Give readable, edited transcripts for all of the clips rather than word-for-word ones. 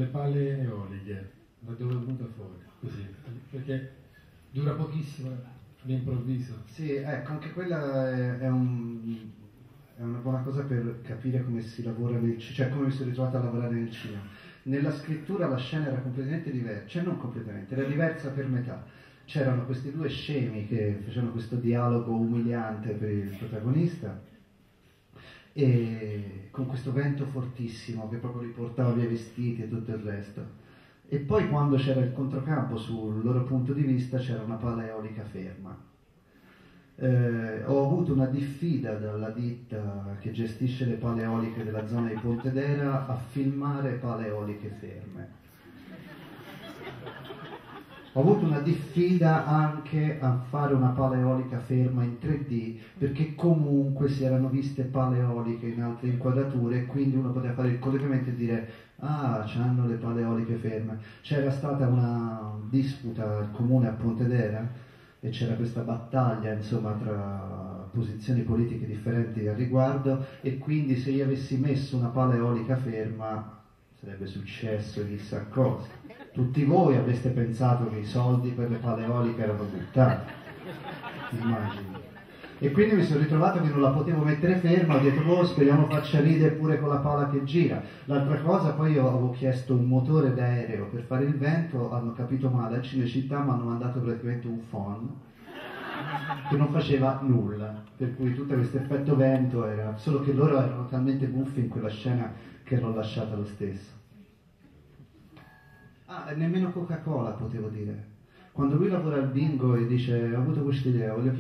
le pale eoliche, da dove è venuta fuori? Così, perché dura pochissimo all'improvviso. Sì, ecco, anche quella è una buona cosa per capire come si lavora nel cinema, cioè come mi sono ritrovato a lavorare nel cinema. Nella scrittura la scena era completamente diversa, cioè non completamente, era diversa per metà. C'erano questi due scemi che facevano questo dialogo umiliante per il protagonista, e con questo vento fortissimo che proprio li portava via i vestiti e tutto il resto. E poi quando c'era il controcampo sul loro punto di vista c'era una pala eolica ferma. Ho avuto una diffida dalla ditta che gestisce le pale eoliche della zona di Pontedera a filmare pale eoliche ferme. Ho avuto una diffida anche a fare una pala eolica ferma in 3D, perché comunque si erano viste pale eoliche in altre inquadrature e quindi uno poteva fare il collegamento e dire ah, c'hanno le pale eoliche ferme. C'era stata una disputa al comune a Pontedera e c'era questa battaglia insomma tra posizioni politiche differenti al riguardo, e quindi se io avessi messo una pala eolica ferma sarebbe successo chissà cosa. Tutti voi avreste pensato che i soldi per le pale eoliche erano buttati, immagini. E quindi mi sono ritrovato che non la potevo mettere ferma, ho detto boh, speriamo faccia ridere pure con la pala che gira. L'altra cosa, poi io avevo chiesto un motore d'aereo per fare il vento, hanno capito male, a Cinecittà mi hanno mandato praticamente un phon che non faceva nulla, per cui tutto questo effetto vento era, solo che loro erano talmente buffi in quella scena che l'ho lasciata lo stesso. Ah, nemmeno Coca-Cola potevo dire. Quando lui lavora al bingo e dice ho avuto questa idea, vorrei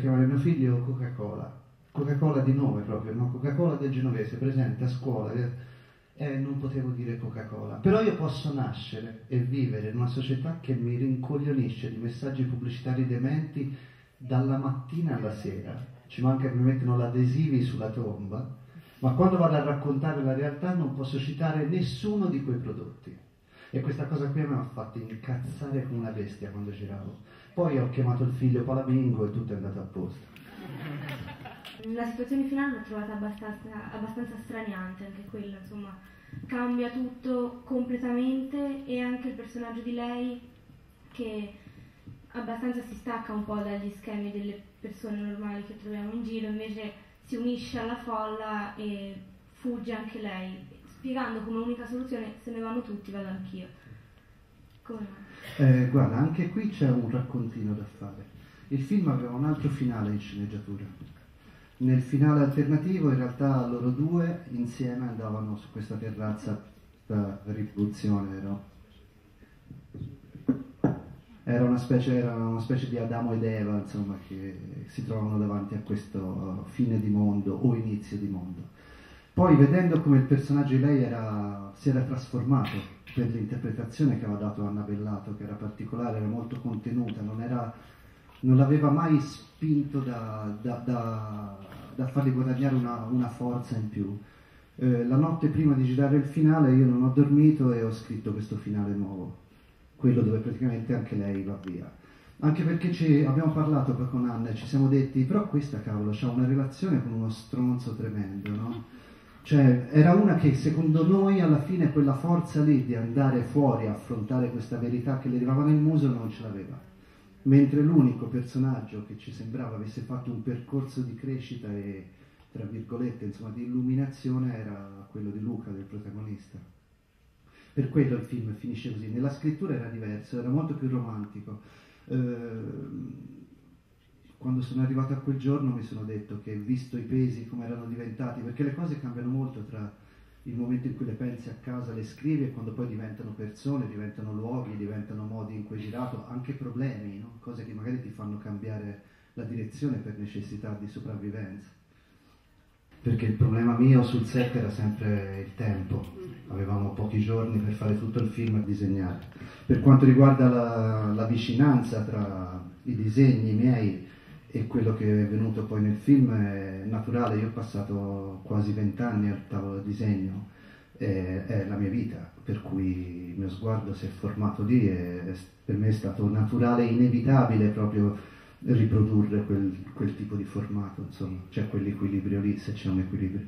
chiamare mio figlio Coca-Cola. Coca-Cola di nome proprio, no? Coca-Cola del Genovese, presente a scuola. Non potevo dire Coca-Cola. Però io posso nascere e vivere in una società che mi rincoglionisce di messaggi pubblicitari dementi dalla mattina alla sera. Ci manca che mi mettono l'adesivi sulla tomba, ma quando vado a raccontare la realtà non posso citare nessuno di quei prodotti. E questa cosa qui mi ha fatto incazzare come una bestia quando giravo. Poi ho chiamato il figlio Palabingo e tutto è andato a posto. La situazione finale l'ho trovata abbastanza straniante, anche quella, insomma, cambia tutto completamente, e anche il personaggio di lei che abbastanza si stacca un po' dagli schemi delle persone normali che troviamo in giro, invece si unisce alla folla e fugge anche lei, spiegando come unica soluzione se ne vanno tutti vado anch'io. Come? Guarda, anche qui c'è un raccontino da fare. Il film aveva un altro finale in sceneggiatura. Nel finale alternativo in realtà loro due insieme andavano su questa terrazza da rivoluzione, no? Era una specie di Adamo ed Eva, insomma, che si trovavano davanti a questo fine di mondo o inizio di mondo. Poi vedendo come il personaggio di lei si era trasformato per l'interpretazione che aveva dato Anna Bellato, che era particolare, era molto contenuta, non l'aveva mai spinto da fargli guadagnare una forza in più. La notte prima di girare il finale io non ho dormito e ho scritto questo finale nuovo, quello dove praticamente anche lei va via. Anche perché abbiamo parlato poi con Anna e ci siamo detti, però questa cavolo c'ha una relazione con uno stronzo tremendo, no? Cioè era una che secondo noi alla fine quella forza lì di andare fuori a affrontare questa verità che le arrivava nel muso non ce l'aveva, mentre l'unico personaggio che ci sembrava avesse fatto un percorso di crescita e tra virgolette insomma di illuminazione era quello di Luca, del protagonista. Per quello il film finisce così. Nella scrittura era diverso, era molto più romantico. Quando sono arrivato a quel giorno mi sono detto che, visto i pesi come erano diventati, perché le cose cambiano molto tra il momento in cui le pensi a casa, le scrivi, e quando poi diventano persone, diventano luoghi, diventano modi in cui hai girato, anche problemi, no? Cose che magari ti fanno cambiare la direzione per necessità di sopravvivenza. Perché il problema mio sul set era sempre il tempo, avevamo pochi giorni per fare tutto il film e disegnare. Per quanto riguarda la vicinanza tra i disegni miei e quello che è venuto poi nel film è naturale. Io ho passato quasi 20 anni al tavolo di disegno, è la mia vita, per cui il mio sguardo si è formato lì e per me è stato naturale e inevitabile proprio riprodurre quel tipo di formato, insomma, c'è quell'equilibrio lì, se c'è un equilibrio.